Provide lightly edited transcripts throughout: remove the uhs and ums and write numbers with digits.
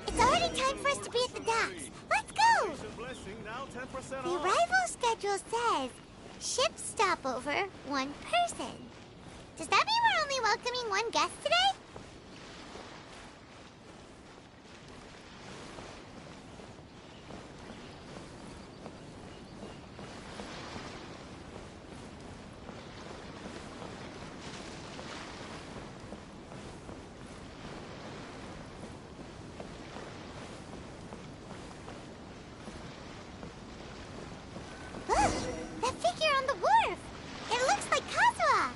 It's already time for us to be at the docks. Let's go! The arrival schedule says ship stopover, 1 person. Does that mean we're only welcoming 1 guest today? That figure on the wharf! It looks like Kazuha!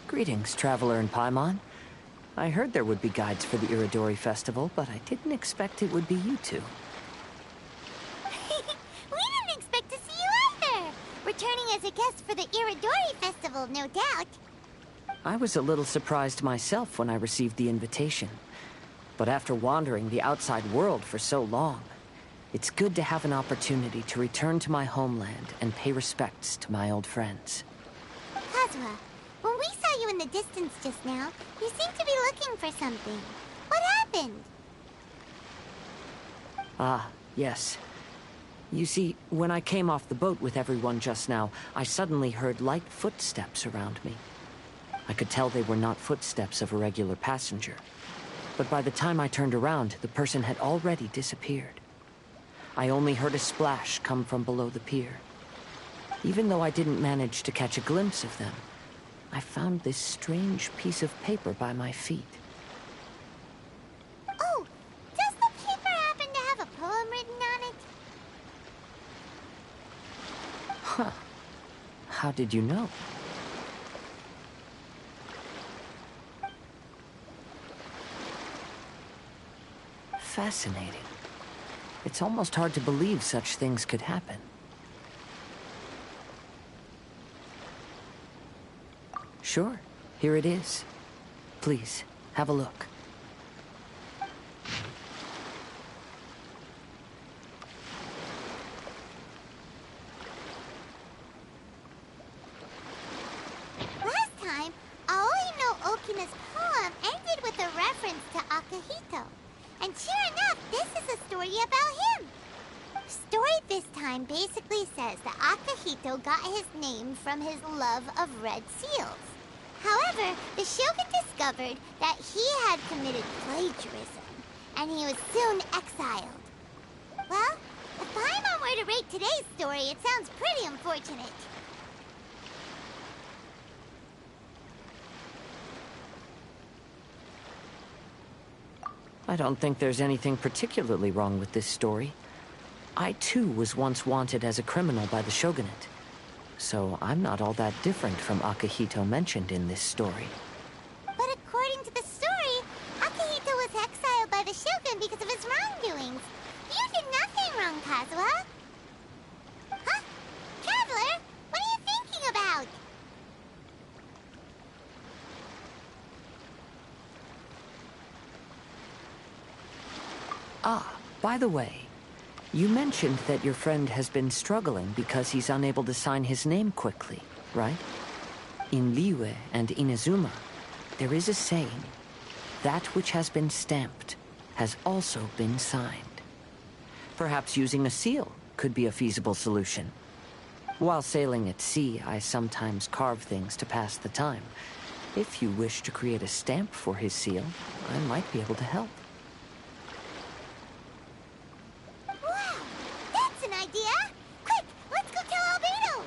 Greetings, traveler in Paimon. I heard there would be guides for the Iridori Festival, but I didn't expect it would be you two. We didn't expect to see you either! Returning as a guest for the Iridori Festival, no doubt. I was a little surprised myself when I received the invitation. But after wandering the outside world for so long, it's good to have an opportunity to return to my homeland and pay respects to my old friends. Kazuha, when we saw you in the distance just now, you seemed to be looking for something. What happened? Ah, yes. You see, when I came off the boat with everyone just now, I suddenly heard light footsteps around me. I could tell they were not footsteps of a regular passenger. But by the time I turned around, the person had already disappeared. I only heard a splash come from below the pier. Even though I didn't manage to catch a glimpse of them, I found this strange piece of paper by my feet. Oh, does the paper happen to have a poem written on it? Huh. How did you know? Fascinating. It's almost hard to believe such things could happen. Sure, here it is. Please, have a look. Last time, Aoi no Okina's poem ended with a reference to Akihito. And sure enough, this is a story about him. Story this time basically says that Akihito got his name from his love of red seals. However, the Shogun discovered that he had committed plagiarism, and he was soon exiled. Well, if Paimon were to rate today's story, it sounds pretty unfortunate. I don't think there's anything particularly wrong with this story. I too was once wanted as a criminal by the Shogunate. So I'm not all that different from Akihito mentioned in this story. But according to the story, Akihito was exiled by the Shogun because of his wrongdoings. You did nothing wrong, Kazuha. Huh? Traveler, what are you thinking about? Ah, by the way, you mentioned that your friend has been struggling because he's unable to sign his name quickly, right? In Liyue and Inazuma, there is a saying, that which has been stamped has also been signed. Perhaps using a seal could be a feasible solution. While sailing at sea, I sometimes carve things to pass the time. If you wish to create a stamp for his seal, I might be able to help. Wow! That's an idea! Quick, let's go tell Albedo!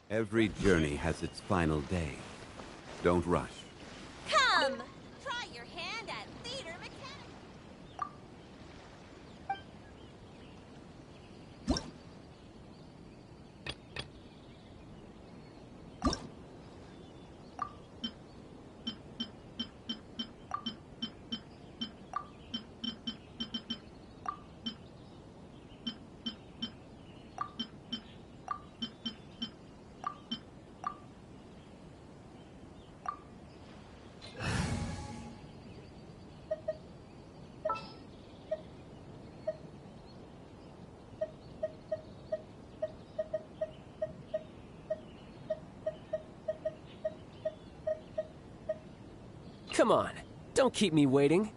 Every journey has its final day. Don't rush. Come! Try your hand at theater mechanics! Come on, don't keep me waiting.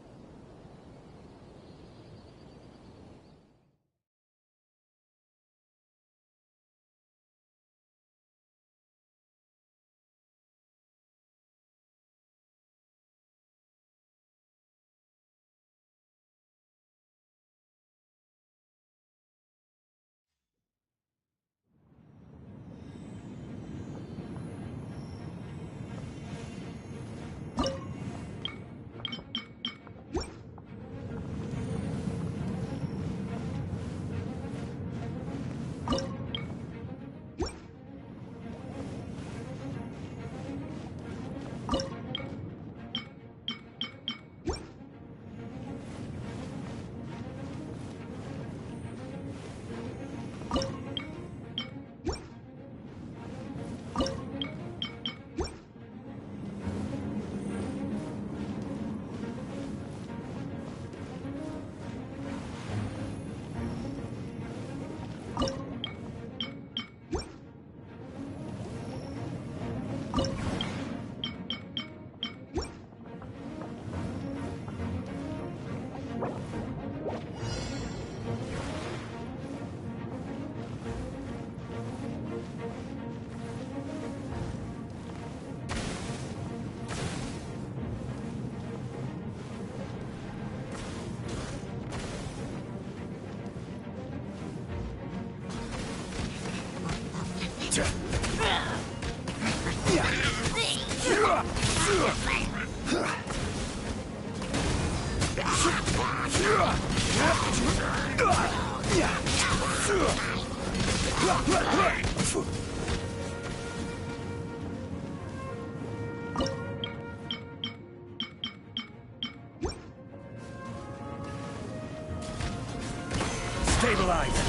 Stabilize!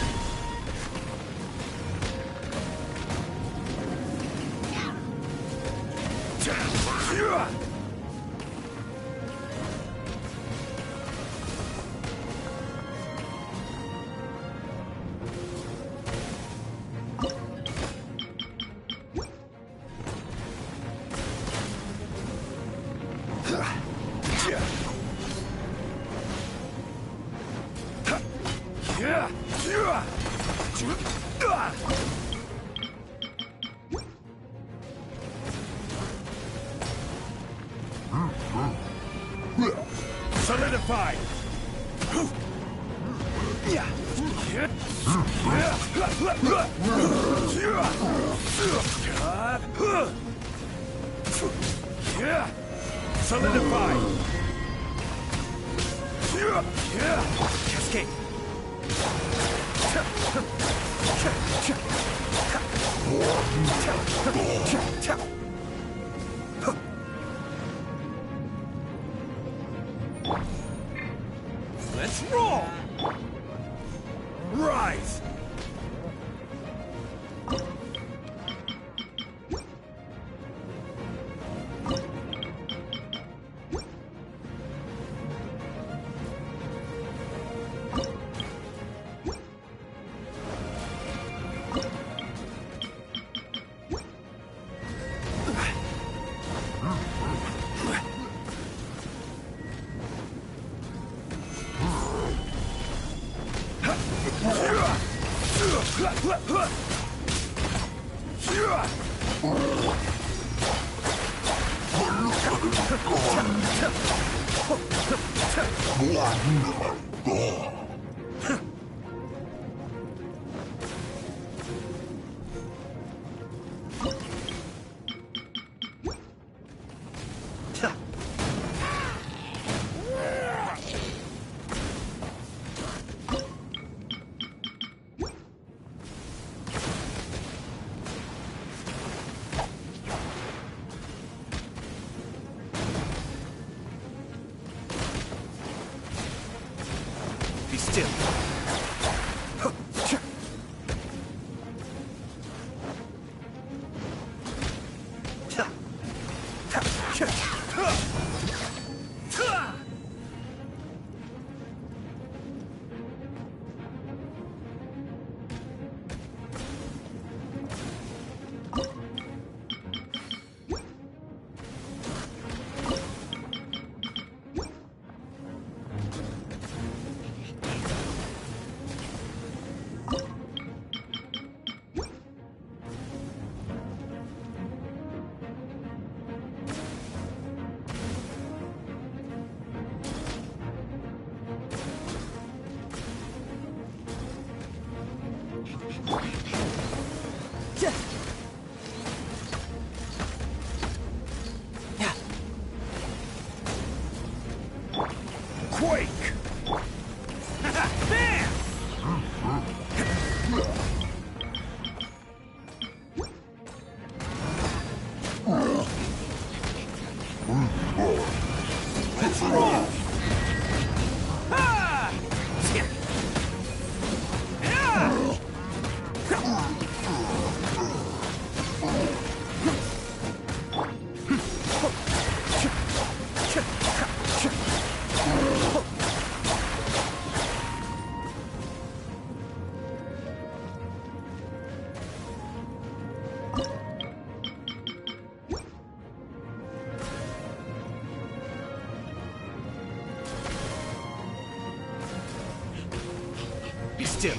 Solidified! Solidified! Cascade! Let's roll! Rise! Be still. Quake! Bam! Let's roll! Ah! Yeah. Be still.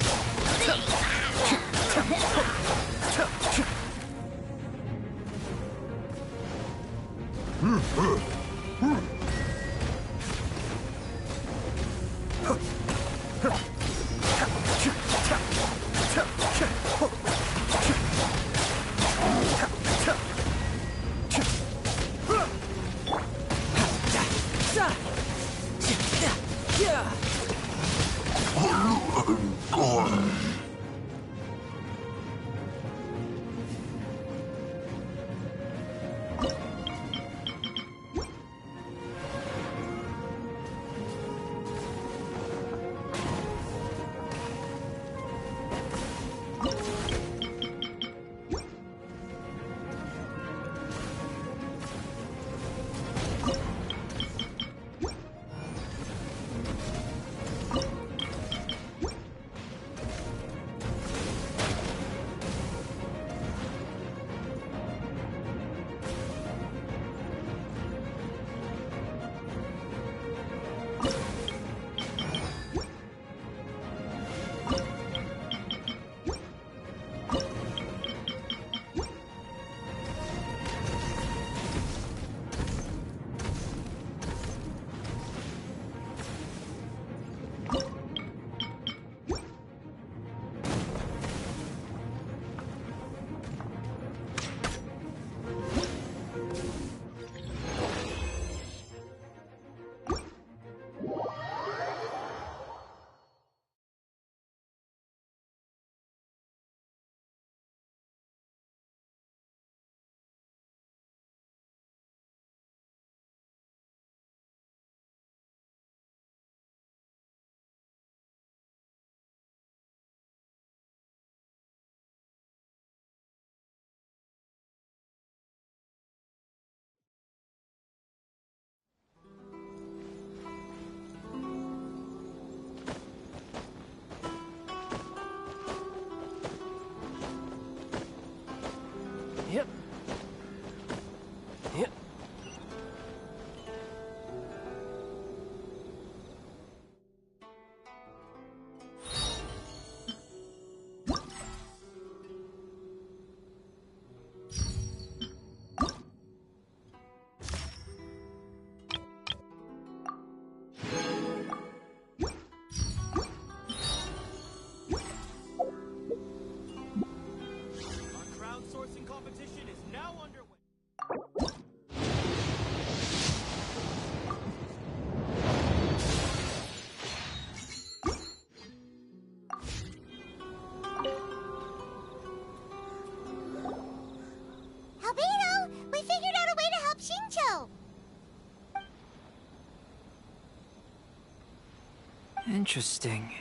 Interesting.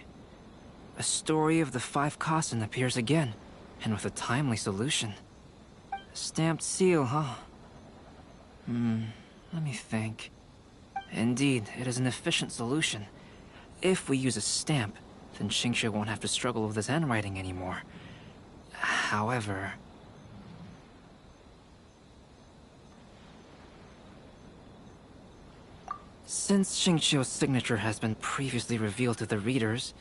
A story of the 5 Kasen appears again, and with a timely solution. A stamped seal, huh? Let me think. Indeed, it is an efficient solution. If we use a stamp, then Xingxue won't have to struggle with his handwriting anymore. However... since Xingqiu's signature has been previously revealed to the readers,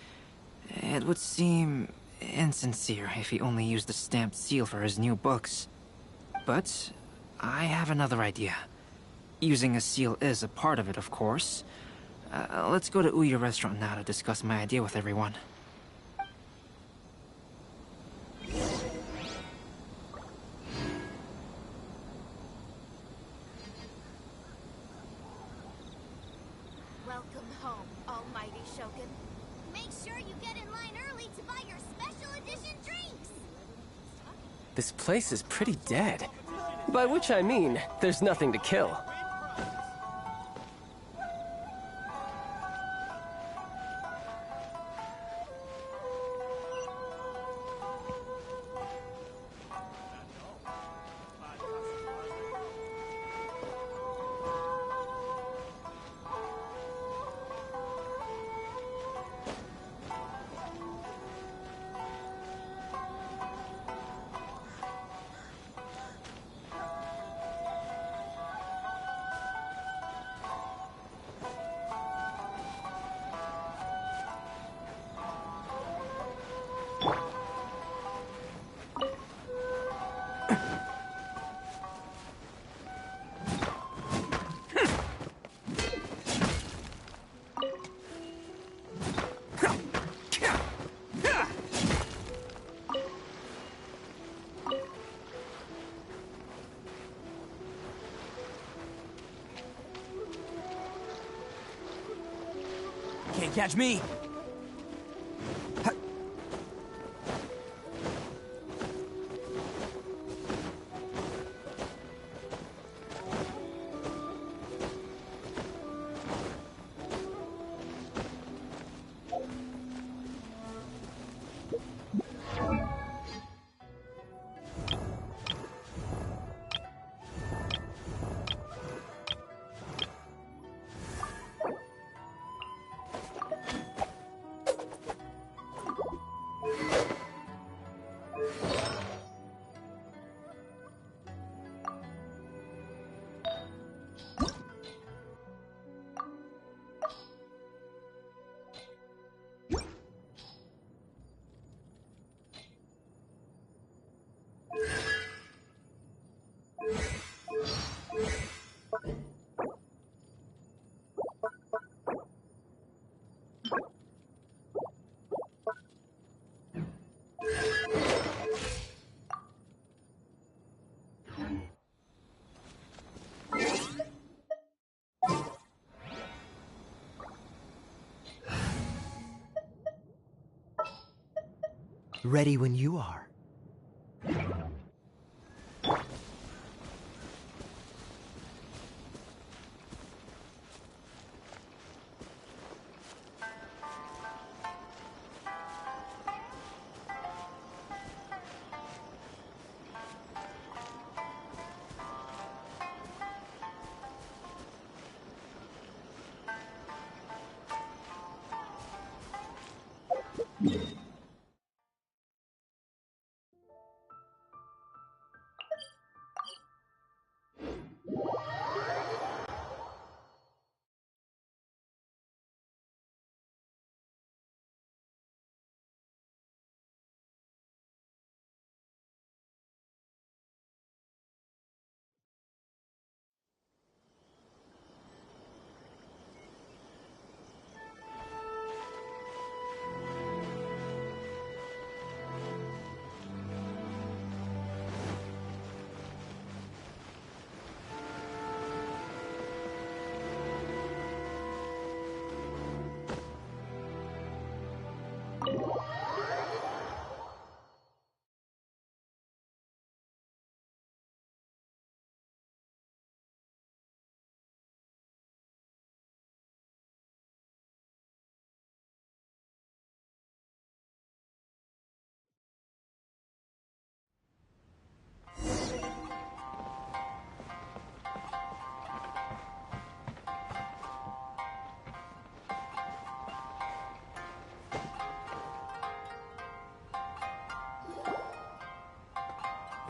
it would seem insincere if he only used the stamped seal for his new books. But I have another idea. Using a seal is a part of it, of course. Let's go to Ouya restaurant now to discuss my idea with everyone. Welcome home, almighty Shogun. Make sure you get in line early to buy your special edition drinks. This place is pretty dead. By which I mean, there's nothing to kill. Can't catch me! Ready when you are.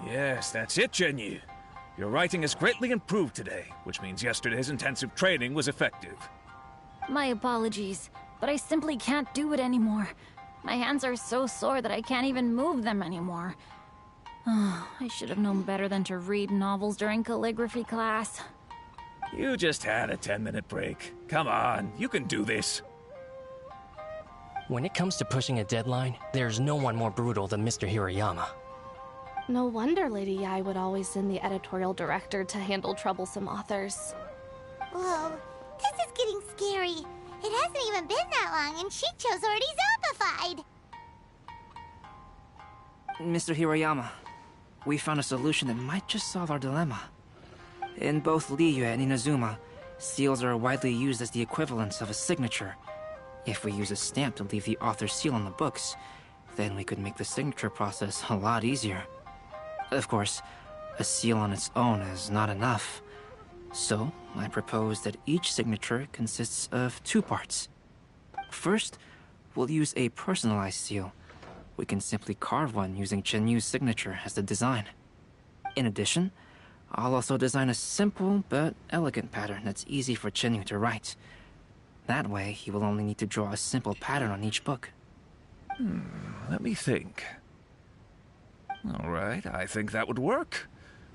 Yes, that's it, Genyu. Your writing has greatly improved today, which means yesterday's intensive training was effective. My apologies, but I simply can't do it anymore. My hands are so sore that I can't even move them anymore. I should have known better than to read novels during calligraphy class. You just had a 10-minute break. Come on, you can do this. When it comes to pushing a deadline, there's no one more brutal than Mr. Hirayama. No wonder Lady Yai would always send the editorial director to handle troublesome authors. Whoa, this is getting scary. It hasn't even been that long and Shicho's already zombified. Mr. Hirayama, we found a solution that might just solve our dilemma. In both Liyue and Inazuma, seals are widely used as the equivalents of a signature. If we use a stamp to leave the author's seal on the books, then we could make the signature process a lot easier. Of course, a seal on its own is not enough. So, I propose that each signature consists of 2 parts. First, we'll use a personalized seal. We can simply carve one using Chenyu's signature as the design. In addition, I'll also design a simple but elegant pattern that's easy for Chenyu to write. That way, he will only need to draw a simple pattern on each book. Let me think. All right, I think that would work.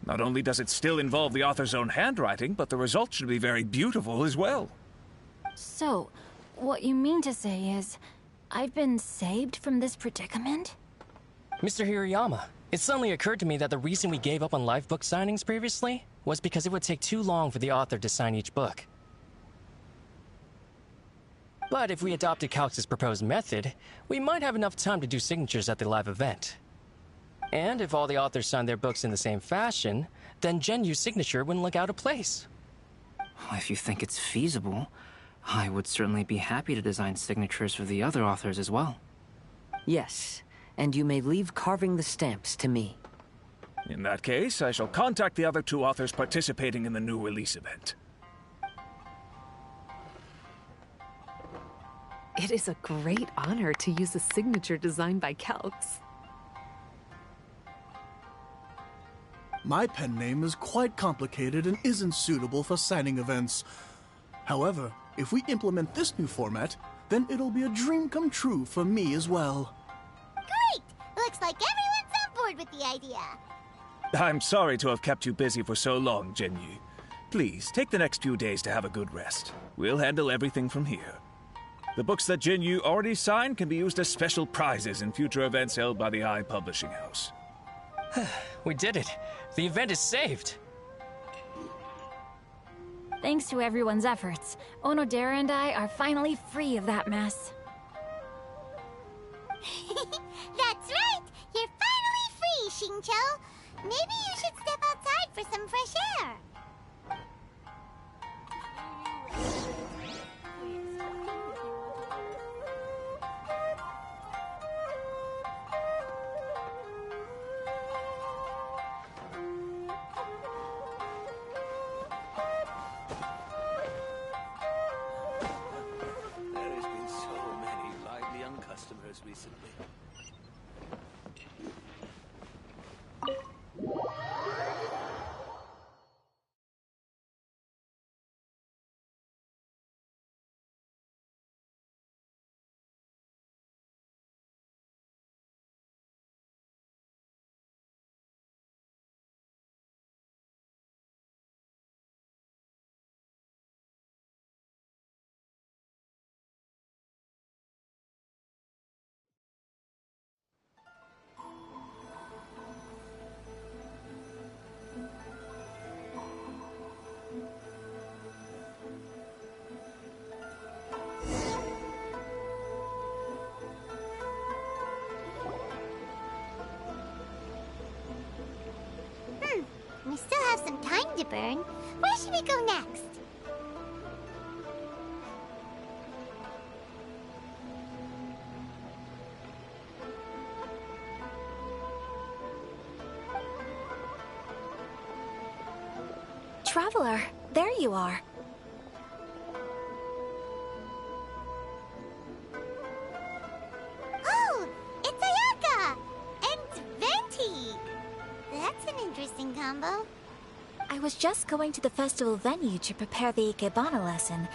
Not only does it still involve the author's own handwriting, but the result should be very beautiful as well. So, what you mean to say is, I've been saved from this predicament? Mr. Hirayama, it suddenly occurred to me that the reason we gave up on live book signings previously was because it would take too long for the author to sign each book. But if we adopted Calx's proposed method, we might have enough time to do signatures at the live event. And if all the authors signed their books in the same fashion, then Genyu's signature wouldn't look out of place. If you think it's feasible, I would certainly be happy to design signatures for the other authors as well. Yes, and you may leave carving the stamps to me. In that case, I shall contact the other 2 authors participating in the new release event. It is a great honor to use a signature designed by Calx. My pen name is quite complicated and isn't suitable for signing events. However, if we implement this new format, then it'll be a dream come true for me as well. Great! Looks like everyone's on board with the idea. I'm sorry to have kept you busy for so long, Genyu. Please, take the next few days to have a good rest. We'll handle everything from here. The books that Genyu already signed can be used as special prizes in future events held by the Eye Publishing House. We did it. The event is saved. Thanks to everyone's efforts, Onodera and I are finally free of that mess. That's right! You're finally free, Xingqiu! Maybe you should step outside for some fresh air. There has been so many lively young customers recently. We still have some time to burn. Where should we go next? Traveler, there you are. Oh, it's Ayaka! And Venti! That's was just going to the festival venue to prepare the Ikebana lesson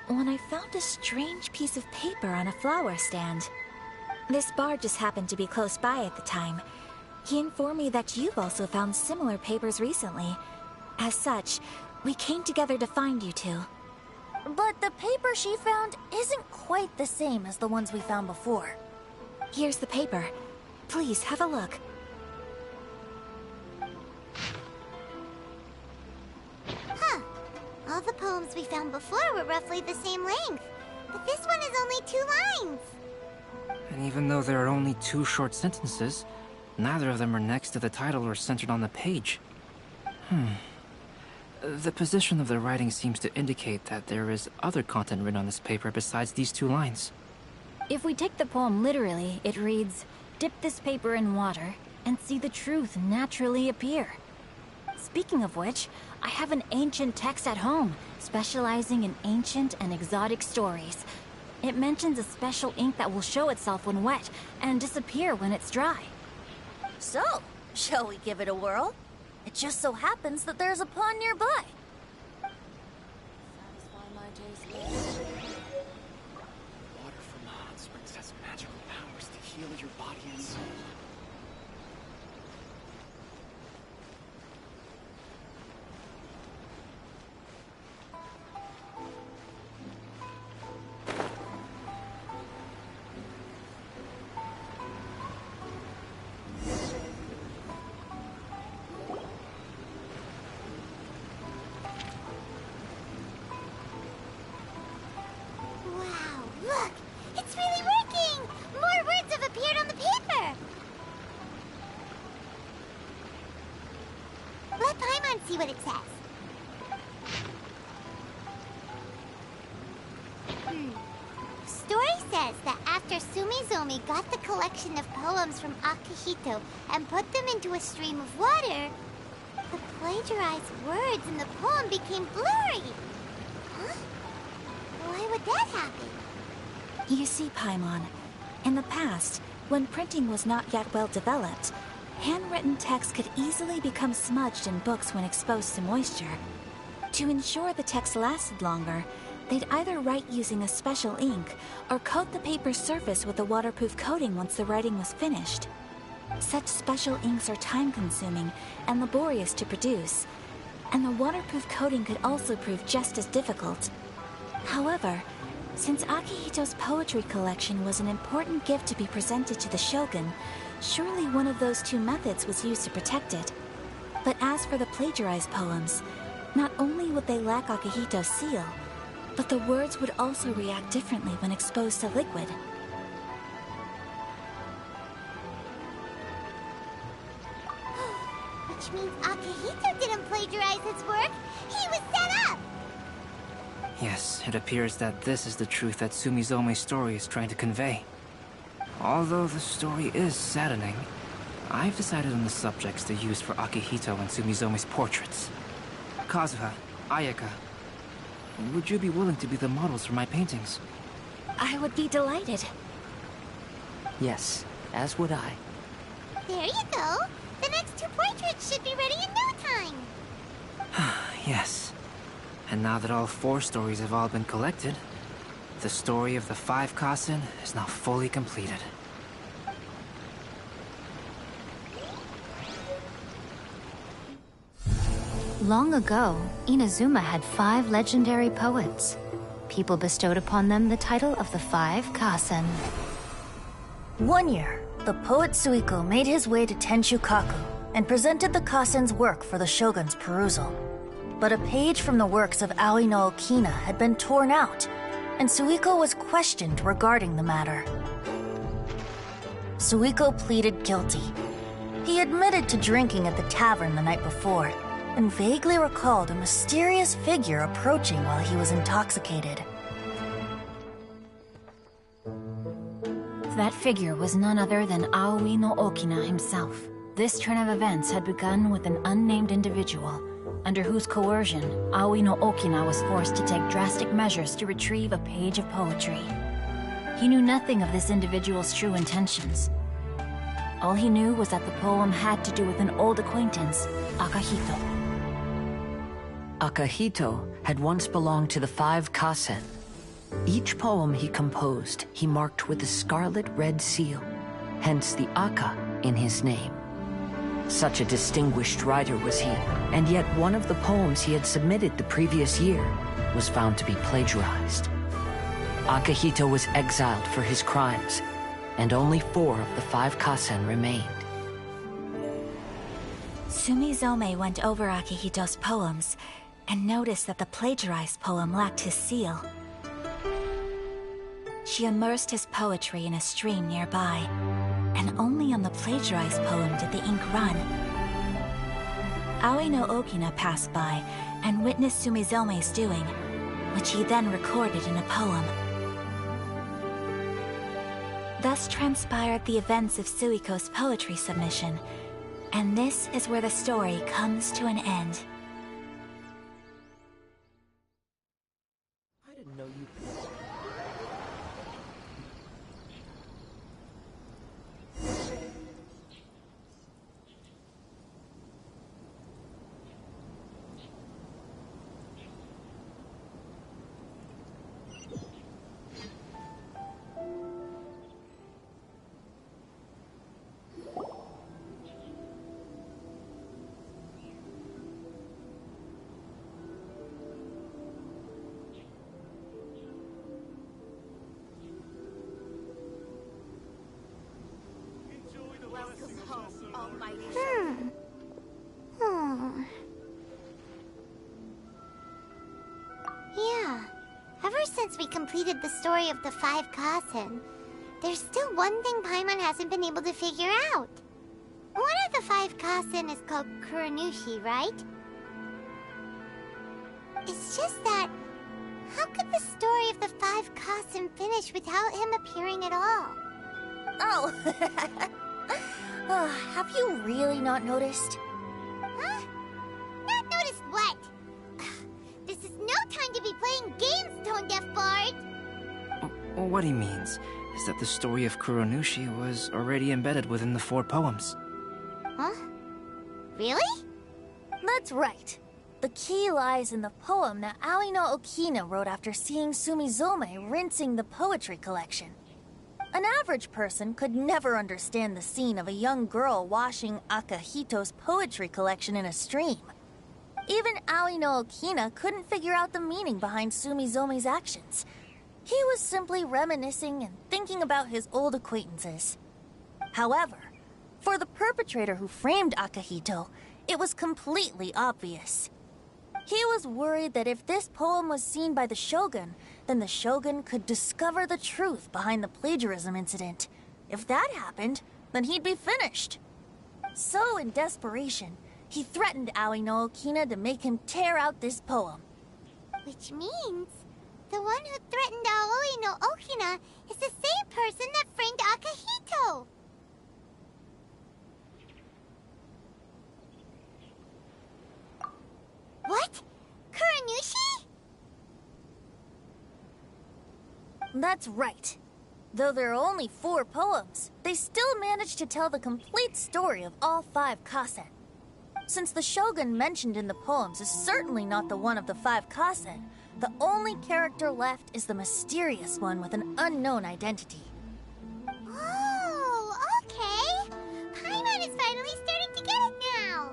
when I found a strange piece of paper on a flower stand. This bard just happened to be close by at the time. He informed me that you've also found similar papers recently. As such, we came together to find you two. But the paper she found isn't quite the same as the ones we found before. Here's the paper. Please, have a look. Huh. All the poems we found before were roughly the same length. But this one is only 2 lines. And even though there are only 2 short sentences, neither of them are next to the title or centered on the page. The position of the writing seems to indicate that there is other content written on this paper besides these 2 lines. If we take the poem literally, it reads, "Dip this paper in water and see the truth naturally appear." Speaking of which, I have an ancient text at home, specializing in ancient and exotic stories. It mentions a special ink that will show itself when wet and disappear when it's dry. So, shall we give it a whirl? It just so happens that there's a pond nearby. Satisfy my taste buds. Water from the hot springs has magical powers to heal your body and soul. Wow, look! It's really working! More words have appeared on the paper! Let Paimon see what it says. Story says that after Sumizomi got the collection of poems from Akihito and put them into a stream of water, the plagiarized words in the poem became blurry. Huh? Why would that happen? You see, Paimon, in the past, when printing was not yet well developed, handwritten text could easily become smudged in books when exposed to moisture. To ensure the text lasted longer, they'd either write using a special ink or coat the paper's surface with a waterproof coating once the writing was finished. Such special inks are time-consuming and laborious to produce, and the waterproof coating could also prove just as difficult. However, since Akihito's poetry collection was an important gift to be presented to the Shogun, surely one of those 2 methods was used to protect it. But as for the plagiarized poems, not only would they lack Akihito's seal, but the words would also react differently when exposed to liquid. Which means Akihito didn't plagiarize his work. He was set up! Yes, it appears that this is the truth that Sumizome's story is trying to convey. Although the story is saddening, I've decided on the subjects to use for Akihito and Sumizome's portraits. Kazuha, Ayaka, would you be willing to be the models for my paintings? I would be delighted. Yes, as would I. There you go. The next 2 portraits should be ready in no time. Yes. And now that all 4 stories have all been collected, the story of the 5 Kasen is now fully completed. Long ago, Inazuma had 5 legendary poets. People bestowed upon them the title of the 5 Kasen. One year, the poet Suiko made his way to Tenshukaku and presented the Kasen's work for the Shogun's perusal. But a page from the works of Aoi no Okina had been torn out, and Suiko was questioned regarding the matter. Suiko pleaded guilty. He admitted to drinking at the tavern the night before, and vaguely recalled a mysterious figure approaching while he was intoxicated. That figure was none other than Aoi no Okina himself. This turn of events had begun with an unnamed individual, under whose coercion, Aoi no Okina was forced to take drastic measures to retrieve a page of poetry. He knew nothing of this individual's true intentions. All he knew was that the poem had to do with an old acquaintance, Akihito. Akahito had once belonged to the 5 Kasen. Each poem he composed, he marked with a scarlet red seal, hence the Aka in his name. Such a distinguished writer was he, and yet one of the poems he had submitted the previous year was found to be plagiarized. Akahito was exiled for his crimes, and only 4 of the 5 Kasen remained. Sumizome went over Akihito's poems and noticed that the plagiarized poem lacked his seal. She immersed his poetry in a stream nearby, and only on the plagiarized poem did the ink run. Aoi no Okina passed by and witnessed Sumizome's doing, which he then recorded in a poem. Thus transpired the events of Suiko's poetry submission, and this is where the story comes to an end. I didn't know you... Yeah. Ever since we completed the story of the 5 Kasen, there's still one thing Paimon hasn't been able to figure out. One of the 5 Kasen is called Kuronushi, right? It's just that... how could the story of the 5 Kasen finish without him appearing at all? Oh! Have you really not noticed? Huh? Not noticed what? This is no time to be playing games, Tone Deaf Bard! What he means is that the story of Kuronushi was already embedded within the 4 poems. Huh? Really? That's right. The key lies in the poem that Aoi no Okina wrote after seeing Sumizome rinsing the poetry collection. An average person could never understand the scene of a young girl washing Akahito's poetry collection in a stream. Even Aoi no Okina couldn't figure out the meaning behind Sumizome's actions. He was simply reminiscing and thinking about his old acquaintances. However, for the perpetrator who framed Akahito, it was completely obvious. He was worried that if this poem was seen by the Shogun, then the Shogun could discover the truth behind the plagiarism incident. If that happened, then he'd be finished. So, in desperation, he threatened Aoi no Okina to make him tear out this poem. Which means the one who threatened Aoi no Okina is the same person that framed Akahito. What? Kuronushi? That's right. Though there are only 4 poems, they still managed to tell the complete story of all 5 Kasen. Since the Shogun mentioned in the poems is certainly not the one of the 5 Kasen, the only character left is the mysterious one with an unknown identity. Oh, okay. Paimon is finally starting to get it now.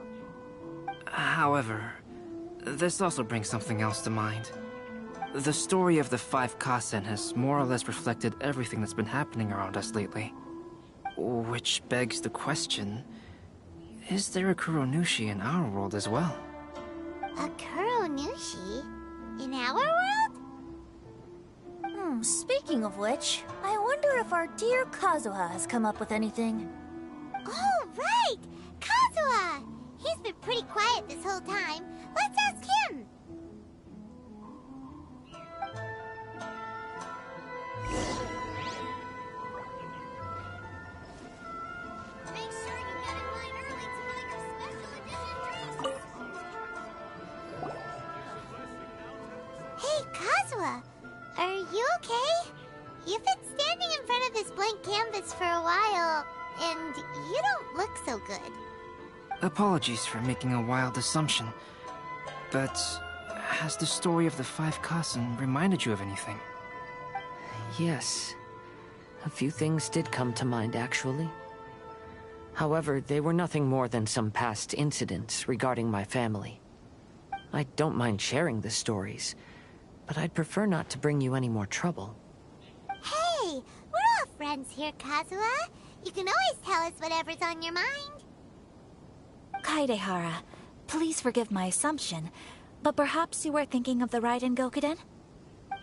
However, this also brings something else to mind. The story of the 5 Kasen has more or less reflected everything that's been happening around us lately. Which begs the question, is there a Kuronushi in our world as well? A Kuronushi? In our world? Speaking of which, I wonder if our dear Kazuha has come up with anything. Oh, right! Kazuha! He's been pretty quiet this whole time. Let's ask him! Make sure you get in line early to buy your special edition drinks! Hey, Kazuha! Are you okay? You've been standing in front of this blank canvas for a while, and you don't look so good. Apologies for making a wild assumption, but Has the story of the five Kasen reminded you of anything? Yes. A few things did come to mind, actually. However, they were nothing more than some past incidents regarding my family. I don't mind sharing the stories, but I'd prefer not to bring you any more trouble. Hey, we're all friends here, Kazuha. You can always tell us whatever's on your mind. Kaidehara, please forgive my assumption, but perhaps you were thinking of the Raiden Gokuden?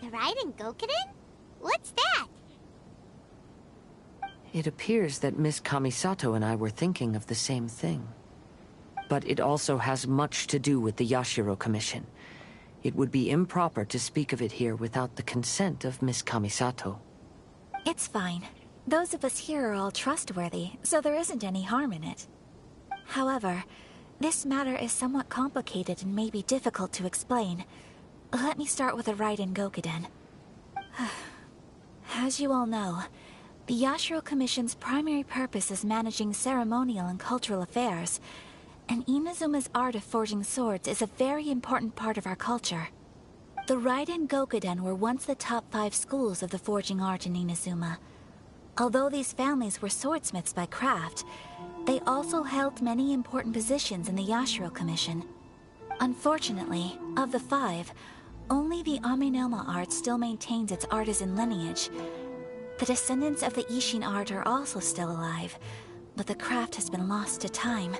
The Raiden Gokuden? What's that? It appears that Miss Kamisato and I were thinking of the same thing. But it also has much to do with the Yashiro Commission. It would be improper to speak of it here without the consent of Miss Kamisato. It's fine. Those of us here are all trustworthy, so there isn't any harm in it. However, this matter is somewhat complicated and may be difficult to explain. Let me start with the Raiden Gokuden. As you all know, the Yashiro Commission's primary purpose is managing ceremonial and cultural affairs, and Inazuma's art of forging swords is a very important part of our culture. The Raiden Gokuden were once the top 5 schools of the forging art in Inazuma. Although these families were swordsmiths by craft, they also held many important positions in the Yashiro Commission. Unfortunately, of the 5, only the Aminoma art still maintains its artisan lineage. The descendants of the Ishin art are also still alive, but the craft has been lost to time.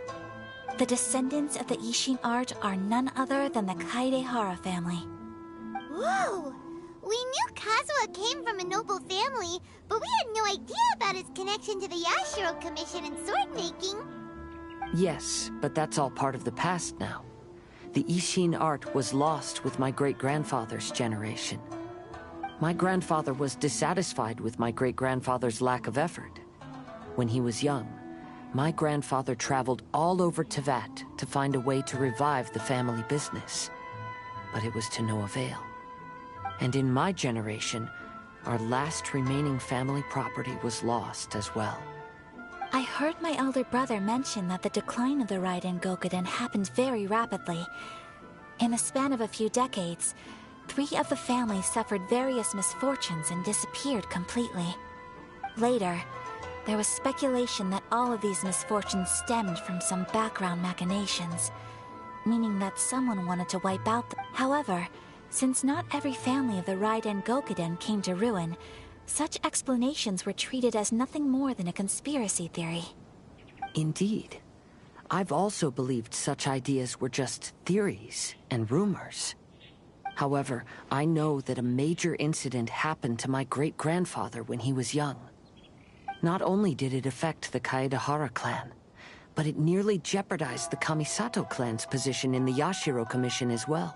The descendants of the Ishin art are none other than the Kaidehara family. Whoa! We knew Kazuha came from a noble family, but we had no idea about his connection to the Yashiro Commission and sword making. Yes, but that's all part of the past now. The Ishin art was lost with my great-grandfather's generation. My grandfather was dissatisfied with my great-grandfather's lack of effort. When he was young, my grandfather traveled all over Tevat to find a way to revive the family business. But it was to no avail. And in my generation, our last remaining family property was lost as well. I heard my elder brother mention that the decline of the Raiden Gokuden happened very rapidly. In the span of a few decades, 3 of the families suffered various misfortunes and disappeared completely. Later, there was speculation that all of these misfortunes stemmed from some background machinations, meaning that someone wanted to wipe out the... However, since not every family of the Raiden Gokuden came to ruin, such explanations were treated as nothing more than a conspiracy theory. Indeed. I've also believed such ideas were just theories and rumors. However, I know that a major incident happened to my great-grandfather when he was young. Not only did it affect the Kaedehara clan, but it nearly jeopardized the Kamisato clan's position in the Yashiro Commission as well.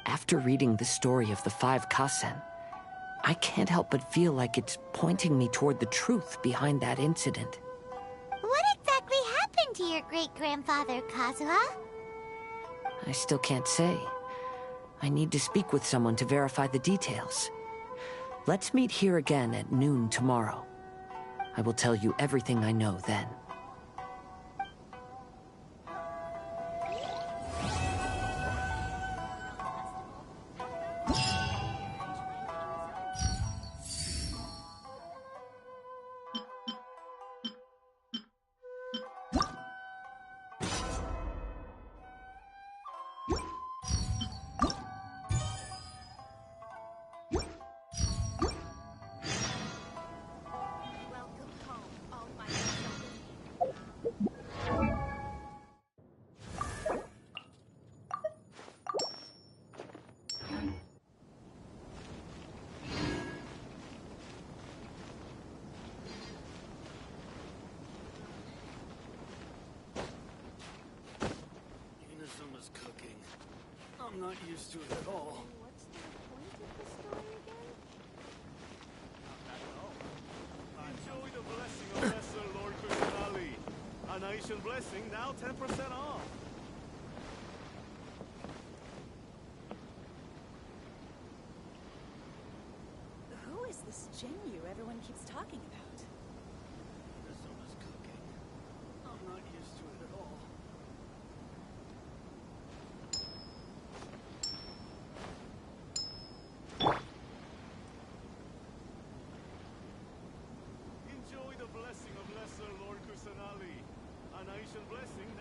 After reading the story of the 5 Kasen, I can't help but feel like it's pointing me toward the truth behind that incident. What exactly happened to your great-grandfather, Kazuha? I still can't say. I need to speak with someone to verify the details. Let's meet here again at noon tomorrow. I will tell you everything I know then. Inazuma's cooking. I'm not used to it at all. What's the point of the story again? Enjoy the blessing of Lesser Lord Kusanali. An Aishan blessing, now 10% off. Who is this Genyu everyone keeps talking about? Inazuma's cooking. I'm not used to it at all. ice and blessing